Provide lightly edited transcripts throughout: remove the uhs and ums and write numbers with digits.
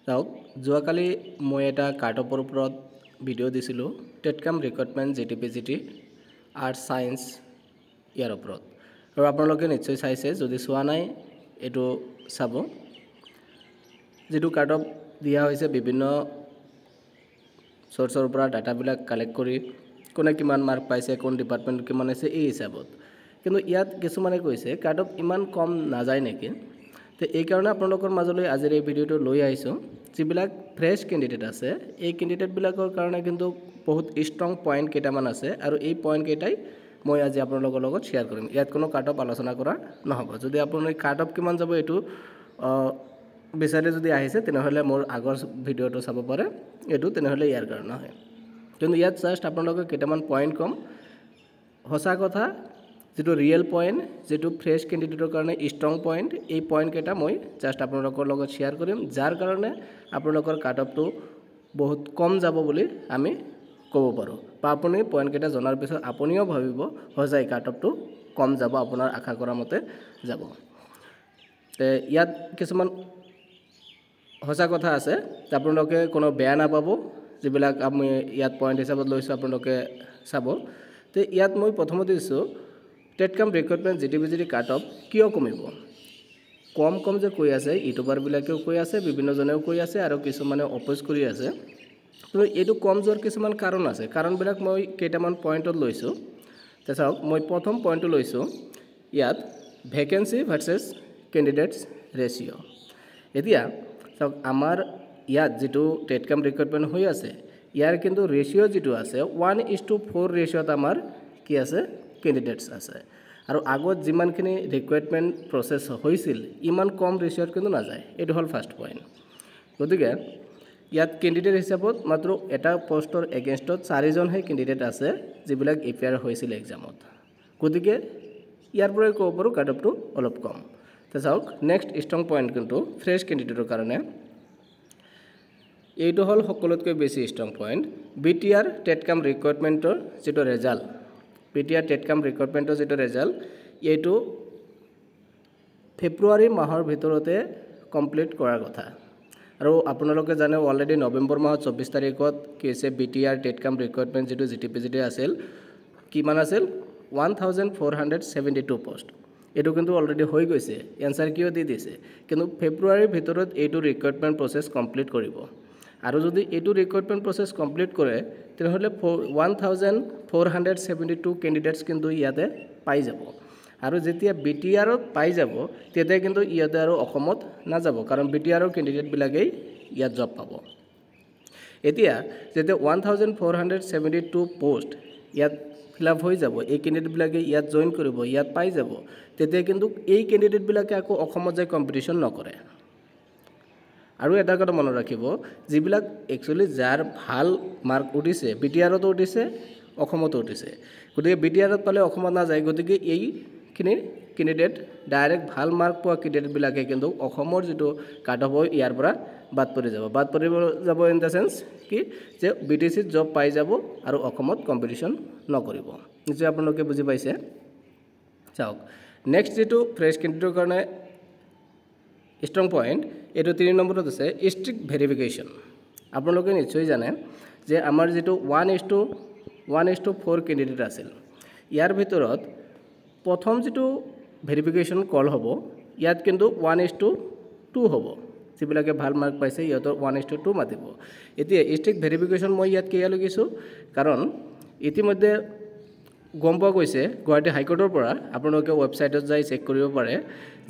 চাওক যোৱাকালি মই এটা কাটঅপৰ ওপৰত ভিডিঅ' দিছিলোঁ টেটকাম ৰিক্ৰুটমেণ্ট জিটিপিজিটি আৰ্টছ সায়েন্স ইয়াৰ ওপৰত আৰু আপোনালোকে নিশ্চয় চাইছে যদি চোৱা নাই এটো চাব যেটো কাটঅপ দিয়া হৈছে বিভিন্ন সোৰ্সৰ পৰা ডাটাবিলাক কালেক্ট কৰি কোনে কিমান মাৰ্ক পাইছে কোন ডিপাৰ্টমেন্ট কিমান আছে এই হিচাপত কিন্তু ইয়াত কিছুমানে কৈছে কাটঅপ ইমান কম নাযায় নেকি তে এই কাৰণে আপোনালোকৰ মাজলৈ আজিৰ এই ভিডিঅ'টো লৈ আহিছো যিবিলাক ফ্ৰেশ ক্যান্ডিডেট আছে এই ক্যান্ডিডেট বিলাকৰ কাৰণে কিন্তু বহুত ষ্ট্ৰং পইণ্ট কেইটামান আছে আৰু এই পইণ্ট কেইটাই মই আজি আপোনালোকৰ লগত শেয়াৰ কৰিম ইয়াত কোনো কাটঅপ আলোচনা কৰা নহব যদি আপুনি কাটঅপ কিমান যাব এটো বিচাৰে যদি আহিছে তেনেহলে মোৰ আগৰ ভিডিঅ'টো চাব পাৰে এটো তেনেহলে ইয়াৰ কাৰণে হয় কিন্তু ইয়াত জাস্ট আপোনালোকৰ কেইটামান পইণ্ট কম হসা কথা যেটো ৰিয়েল পইণ্ট যেটো ফ্ৰেশ ক্যান্ডিডেটৰ কাৰণে ষ্ট্ৰং পইণ্ট এই পইণ্ট কেইটা মই জাস্ট আপোনালোকৰ লগত শেয়াৰ কৰিম যাৰ কাৰণে আপোনালোকৰ কাটঅপটো বহুত কম যাব বুলি আমি ক'ব পাৰো বা আপুনি পইণ্ট কেইটা জনাৰ পিছত আপুনিও ভাবিব হজাই কাটঅপটো কম যাব আপোনাৰ আশা কৰা মতে যাব তে ইয়াত কিছুমান হসা কথা আছে আপোনালোকে কোনো বেয়া না পাব যিবিলাক আমি ইয়াত পইণ্ট হিচাপত লৈছো আপোনালোকে চাব তে ইয়াত মই প্ৰথমতে দিছো টেটকাম ৰিক্ৰুটমেণ্ট জিটিপিজিটি কাটঅপ কিয় কমিব কম যে কৈ আছে ইউটিউবাৰ বিলাকেও কৈ আছে বিভিন্ন জনেও কৈ আছে আৰু কিছুমানে অপোজ কৰি আছে তো এটো কম যোৱাৰ কিছুমান কাৰণ আছে কাৰণবিলাক মই কেইটামান পইণ্টত লৈছো তে চাওক মই প্ৰথম পইণ্টটো লৈছো ইয়াত ভ্যাকেন্সি ভাৰ্সেস ক্যান্ডিডেটস ৰেশিও এতিয়া চাওক আমাৰ ইয়াত যেটো টেটকাম ৰিক্ৰুটমেণ্ট হৈ আছে ইয়াৰ কিন্তু ৰেশিও যেটো আছে 1:4 ৰেশিওত আমাৰ কি আছে ক্যান্ডিডেটস আছে আৰু আগত যিমানখিনি ৰিক্ৰুটমেণ্ট প্ৰসেস হৈছিল ইমান কম ৰেশিওত কিন্তু না যায় এটো হল ফাৰ্স্ট পইণ্ট গতিকে ইয়াত ক্যান্ডিডেট হিচাপত মাত্ৰ এটা পোষ্টৰ এগেইনষ্টত 4 জনহে ক্যান্ডিডেট আছে যিবিলাক এপিয়াৰ হৈছিল এক্সামত গতিকে ইয়াৰ পৰা ক'ব পাৰো কাটঅপটো অলপ কম তে চাওক নেক্সট ষ্ট্ৰং পইণ্ট কিন্তু ফ্ৰেশ ক্যান্ডিডেটৰ কাৰণে এইটো হল সকলোতকৈ বেছি ষ্ট্ৰং পইণ্ট বিটিআৰ টেটকাম ৰিক্ৰুটমেণ্টৰ যেটো ৰিজাল্ট বিটিআৰ টেটকাম ৰিক্ৰুটমেণ্টৰ যেটো ৰিজাল্ট এইটো ফেব্ৰুৱাৰী মাহৰ ভিতৰতে কমপ্লিট কৰাৰ কথা আৰু আপোনালোকে জানে অলৰেডি নৱেম্বৰ মাহৰ 24 তাৰিখত কেছে বিটিআৰ টেটকাম ৰিক্ৰুটমেণ্ট যেটো জিটিপিজিটি আছিল কিমান আছিল 1472 পোষ্ট এটো কিন্তু অলৰেডি হৈ গৈছে এনসাৰ কিও দি দিছে কিন্তু ফেব্ৰুৱাৰীৰ ভিতৰত এইটো ৰিক্ৰুটমেণ্ট প্ৰসেস কমপ্লিট কৰিব আৰু যদি এইটো ৰিক্ৰুটমেণ্ট প্ৰসেস কমপ্লিট কৰে তেনেহলে 1472 ক্যান্ডিডেটস কিন্তু ইয়াতে পাই যাব আৰু যেতিয়া বিটিআৰত পাই যাব তেতিয়া কিন্তু ইয়াতে আৰু অসমত না যাব কাৰণ বিটিআৰৰ ক্যান্ডিডেট বিলাকেই ইয়াত জব পাব এতিয়া যেতিয়া 1472 পোষ্ট ইয়াত ফিলআপ হৈ যাব এই ক্যান্ডিডেট বিলাকে ইয়াত জয়েন কৰিব ইয়াত পাই যাব তেতিয়া কিন্তু এই ক্যান্ডিডেট বিলাকে আকৌ অসমত যায় কম্পিটিশন নকৰে আৰু এটা কথা মনত ৰাখিব যিবিলাক একচুয়ালি যাৰ ভাল মাৰ্ক উঠিছে বিটিআৰতো উঠিছে অসমতো উঠিছে গতিকে বিটিআৰত পালে অসমত না যায় গতিকে এই ক্যান্ডিডেট ডাইৰেক্ট ভাল মাৰ্ক পোৱা ক্যান্ডিডেট বিলাকে কিন্তু অসমৰ যেটো কাটঅপ হয় ইয়াৰ পৰা বাদ পৰি যাব ইন দা সেন্স কি যে বিটিসি জব পাই যাব আৰু অসমত কম্পিটিশন নকৰিব নিশ্চয় আপোনালোকে বুজি পাইছে চাওক নেক্সট যেটো ফ্ৰেশ ক্যান্ডিডেটৰ কাৰণে ষ্ট্ৰং পইণ্ট এটো 3 নম্বৰত আছে ষ্ট্ৰিক্ট ভেৰিফিকেশন আপোনালোকে নিশ্চয় জানে যে আমাৰ যেটো 1:4 ক্যান্ডিডেট আছিল ইয়াৰ ভিতৰত প্ৰথম যেটো ভেৰিফিকেশন কল হ'ব ইয়াত কিন্তু 1:2 হ'ব যিবিলাকে ভাল মাৰ্ক পাইছে ইহঁতৰ 1:2 মাতিব এতিয়া ষ্ট্ৰিক্ট ভেৰিফিকেশন মই ইয়াত কিয় লগাইছো কাৰণ ইতিমধ্যে গম পোৱা গৈছে গুৱাহাটী হাইকোৰ্টৰ পৰা আপোনালোকে ৱেবছাইটত যাই চেক কৰিব পাৰে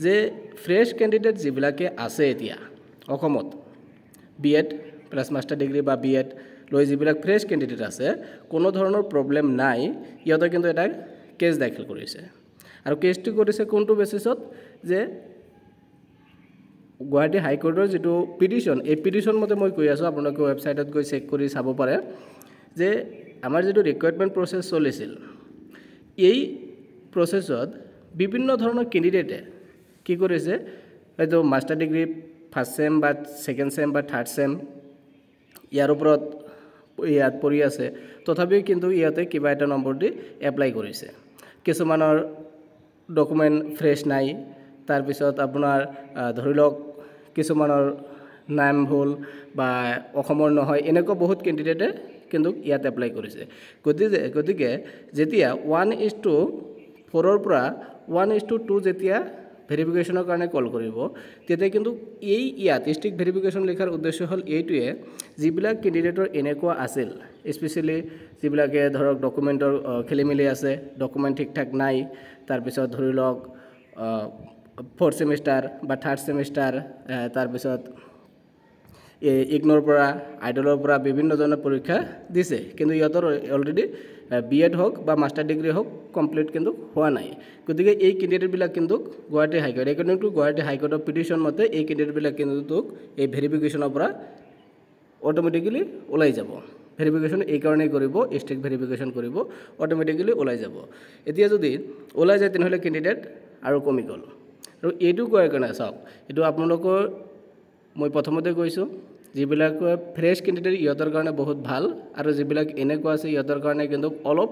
যে ফ্ৰেশ ক্যান্ডিডেট যিবিলাকে আছে এতিয়া অসমত বিএড প্লাস মাস্টাৰ ডিগ্ৰী বা বিএড লৈ যিবিলাক ফ্ৰেশ ক্যান্ডিডেট আছে কোনো ধৰণৰ প্ৰবলেম নাই ইহঁতে কিন্তু এটা কেছ দাখিল কৰিছে আৰু কেছটো কৰিছে কোনটো বেসিছত যে গুৱাহাটী হাইকোৰ্টৰ যেটো পিটিশন এই পিটিশন মতে মই কৈ আছো আপোনালোকে ৱেবছাইটত গৈ চেক কৰি চাব পাৰে যে আমাৰ যেটো ৰিক্ৰুটমেণ্ট প্ৰসেস চলিছিল এই প্ৰসেসত বিভিন্ন ধৰণৰ ক্যান্ডিডেটে কি কৰিছে হয়তো মাস্টাৰ ডিগ্ৰী ফাৰ্স্ট সেম বা সেকেন্ড সেম বা থাৰ্ড সেম ইয়াৰ ওপৰত ইয়াত পৰি আছে তথাপিও কিন্তু ইয়াতে কিবা এটা নম্বৰ দি এপ্লাই কৰিছে কিছুমানৰ ডকুমেন্ট ফ্ৰেশ নাই তাৰ পিছত আপোনাৰ ধৰি লওক কিছুমানৰ নাম ভুল বা অসমৰ নহয় এনেকুৱা বহুত কেণ্ডিডেটে কিন্তু ইয়াত এপ্লাই কৰিছে গতিকে যেতিয়া 1:4 পৰা 1:2 যেতিয়া ভেৰিফিকেশ্যনৰ কাৰণে কল কৰিব তেতিয়া কিন্তু ইয়াত ষ্ট্ৰিক্ট ভেৰিফিকেশ্যন লিখাৰ উদ্দেশ্য হ'ল এইটোৱে যিবিলাক কেণ্ডিডেটৰ এনেকুৱা আছিল স্পেচিয়েলি যিবিলাকে ধৰক ডকুমেণ্টৰ খেলিমেলি আছে ডকুমেণ্ট ঠিক ঠাক নাই তাৰপিছত ধৰি লওক 4th সেমিষ্টাৰ বা 3rd সেমিষ্টাৰ তাৰপিছত ইগনৰ পৰা আইডলৰ পৰা বিভিন্ন ধৰণৰ পৰীক্ষা দিছে কিন্তু ইহঁতৰ অলৰেডি বিএড হওক বা মাষ্টাৰ ডিগ্ৰী হওক কমপ্লিট কিন্তু হোৱা নাই গতিকে এই কেণ্ডিডেটবিলাক কিন্তু Guwahati high court according to Guwahati হাইকোৰ্টৰ পিটিশ্যন মতে এই কেণ্ডিডেটবিলাক কিন্তু এই ভেৰিফিকেশ্যনৰ পৰা অট'মেটিকেলি ওলাই যাব ভেৰিফিকেশ্যন এই কাৰণেই কৰিব ষ্ট্ৰিক্ট ভেৰিফিকেশ্যন কৰিব অট'মেটিকেলি ওলাই যাব এতিয়া যদি ওলাই যায় তেনেহ'লে কেণ্ডিডেট আৰু কমি গ'ল আৰু এইটো কোৱাৰ কাৰণে চাওক এইটো আপোনালোকৰ মই প্ৰথমতে কৈছোঁ যিবিলাক ফ্ৰেছ কেণ্ডিডেট ইহঁতৰ কাৰণে বহুত ভাল আৰু যিবিলাক এনেকুৱা আছে ইহঁতৰ কাৰণে কিন্তু অলপ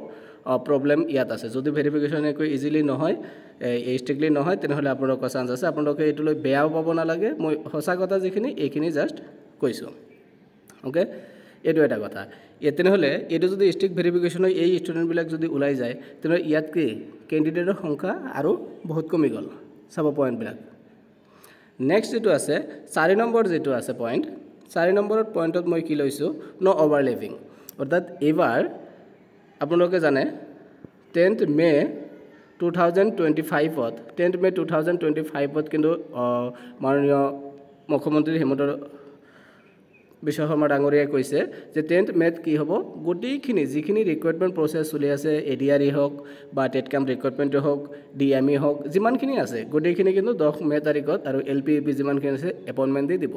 প্ৰব্লেম ইয়াত আছে যদি ভেৰিফিকেশ্যন একো ইজিলি নহয় ষ্ট্ৰিক্টলি নহয় তেনেহ'লে আপোনালোকৰ চান্স আছে আপোনালোকে এইটোলৈ বেয়াও পাব নালাগে মই সঁচা কথা যিখিনি এইখিনি জাষ্ট কৈছোঁ অ'কে এইটো এটা কথা তেনেহ'লে এইটো যদি ষ্ট্ৰিক্ট ভেৰিফিকেশ্যনৰ এই ষ্টুডেণ্টবিলাক যদি ওলাই যায় তেনেহ'লে ইয়াত কি কেণ্ডিডেটৰ সংখ্যা আৰু বহুত কমি গ'ল চাব পইণ্টবিলাক নেক্সট যিটো আছে 4 নম্বৰ যিটো আছে পইণ্ট 4 নম্বৰ পইণ্টত মই কি লৈছোঁ ন' অভাৰলেপিং অৰ্থাৎ এইবাৰ আপোনালোকে জানে 10th মে 2025ত 10th মে 2025ত কিন্তু মাননীয় মুখ্যমন্ত্ৰী হিমন্ত বিশ্ব শৰ্মা ডাঙৰীয়াই কৈছে যে 10th মেত কি হ'ব গোটেইখিনি যিখিনি ৰিক্ৰুইটমেণ্ট প্ৰচেছ চলি আছে এডিআৰই হওক বা টেটকাম ৰিক্ৰুইটমেণ্টে হওক ডিএমই হওক যিমানখিনি আছে গোটেইখিনি কিন্তু 10 মে তাৰিখত আৰু এলপি ইউপি যিমানখিনি আছে এপইণ্টমেণ্ট দি দিব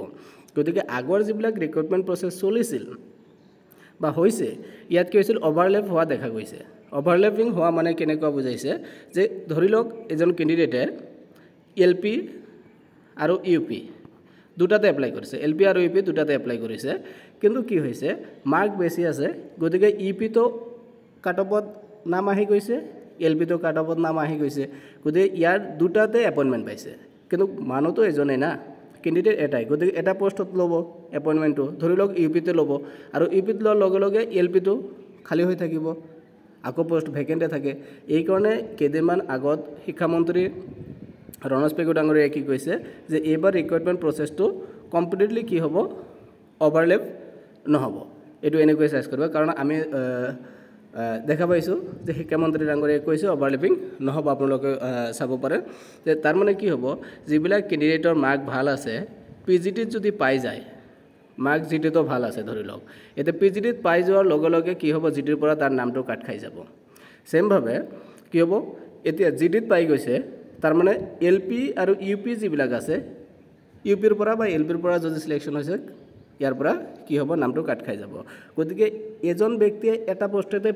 গতিকে আগৰ যিবিলাক ৰিক্ৰুইটমেণ্ট প্ৰচেছ চলিছিল বা হৈছে ইয়াত কি হৈছিল অভাৰলেপ হোৱা দেখা গৈছে অভাৰলেপিং হোৱা মানে কেনেকুৱা বুজাইছে যে ধৰি লওক এজন কেণ্ডিডেটে এলপি আৰু ইউপি দুটাতে এপ্লাই কৰিছে এলপি আৰু ইউপি দুটাতে এপ্লাই কৰিছে কিন্তু কি হৈছে মাৰ্ক বেছি আছে গতিকে ইউপিটো কাট অফত নাম আহি গৈছে এলপিটো কাট অফত নাম আহি গৈছে গতিকে ইয়াৰ দুটাতে এপইণ্টমেণ্ট পাইছে কিন্তু মানুহটো এজনেই না কেণ্ডিডেট এটাই গতিকে এটা পোষ্টত ল'ব এপইণ্টমেণ্টটো ধৰি লওক ইউপিতে ল'ব আৰু ইউপিত লোৱাৰ লগে লগে এলপিটো খালী হৈ থাকিব আকৌ পোষ্ট ভেকেণ্টে থাকে এইকাৰণে কেইদিনমান আগত শিক্ষামন্ত্ৰী ৰণোজ পেগু ডাঙৰীয়াই কি কৈছে যে এইবাৰ ৰিক্ৰুইটমেণ্ট প্ৰচেছটো কমপ্লিটলি কি হ'ব অভাৰলেপ নহ'ব এইটো এনেকৈ চাইজ কৰিব কাৰণ আমি দেখা পাইছোঁ যে শিক্ষামন্ত্ৰী ডাঙৰীয়াই কৈছে অভাৰলেপিং নহ'ব আপোনালোকে চাব পাৰে যে তাৰমানে কি হ'ব যিবিলাক কেণ্ডিডেটৰ মাৰ্ক ভাল আছে পিজিটিত যদি পাই যায় মাৰ্ক জিটিতো ভাল আছে ধৰি লওক এতিয়া পিজিটিত পাই যোৱাৰ লগে লগে কি হ'ব জিটিৰ পৰা তাৰ নামটো কাট খাই যাব ছেমভাৱে কি হ'ব এতিয়া জিটিত পাই গৈছে তাৰমানে এলপি আৰু ইউপি যিবিলাক আছে ইউপিৰ পৰা বা এলপিৰ পৰা যদি চিলেকশ্যন হৈছে ইয়াৰ পৰা কি হ'ব নামটো কাট খাই যাব গতিকে এজন ব্যক্তিয়ে এটা পোষ্টতে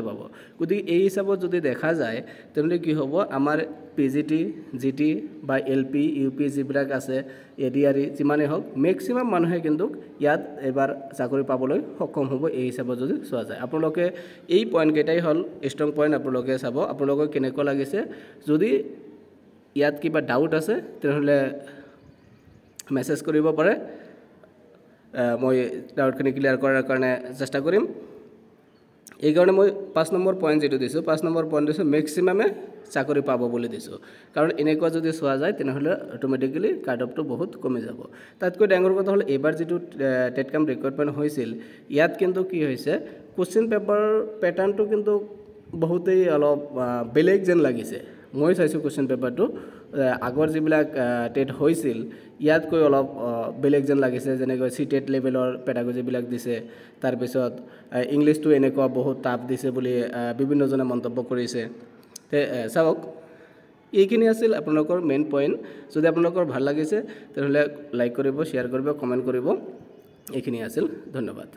পাব গতিকে এই হিচাপত যদি দেখা যায় তেনেহ'লে কি হ'ব আমাৰ পিজিটি জিটি বা এলপি ইউপি যিবিলাক আছে এডিআৰই যিমানেই হওক মেক্সিমাম মানুহে কিন্তু ইয়াত এবাৰ চাকৰি পাবলৈ সক্ষম হ'ব এই হিচাপত যদি চোৱা যায় আপোনালোকে এই পইণ্টকেইটাই হ'ল ষ্ট্ৰং পইণ্ট আপোনালোকে চাব আপোনালোকৰ কেনেকুৱা লাগিছে যদি ইয়াত কিবা ডাউট আছে তেনেহ'লে মেছেজ কৰিব পাৰে মই ডাউটখিনি ক্লিয়াৰ কৰাৰ কাৰণে চেষ্টা কৰিম এইকাৰণে মই 5 নম্বৰ পইণ্ট যিটো দিছোঁ 5 নম্বৰ পইণ্ট দিছোঁ মেক্সিমামে চাকৰি পাব বুলি দিছোঁ কাৰণ এনেকুৱা যদি চোৱা যায় তেনেহ'লে অট'মেটিকেলি কাট অফটো বহুত কমি যাব তাতকৈ ডাঙৰ কথা হ'ল এইবাৰ যিটো টেটকাম ৰিক্ৰুইটমেণ্ট হৈছিল ইয়াত কিন্তু কি হৈছে কুৱেশ্যন পেপাৰ পেটাৰ্ণটো কিন্তু বহুতেই অলপ বেলেগ যেন লাগিছে মই চাইছোঁ কুৱেশ্যন পেপাৰটো আগৰ যিবিলাক টেট হৈছিল ইয়াতকৈ অলপ বেলেগ যেন লাগিছে যেনেকৈ চি টেট লেভেলৰ পেডাগজিবিলাক দিছে তাৰপিছত ইংলিছটো এনেকুৱা বহুত টাফ দিছে বুলি বিভিন্নজনে মন্তব্য কৰিছে চাওক এইখিনি আছিল আপোনালোকৰ মেইন পইণ্ট যদি আপোনালোকৰ ভাল লাগিছে তেনেহ'লে লাইক কৰিব শ্বেয়াৰ কৰিব কমেণ্ট কৰিব এইখিনি আছিল ধন্যবাদ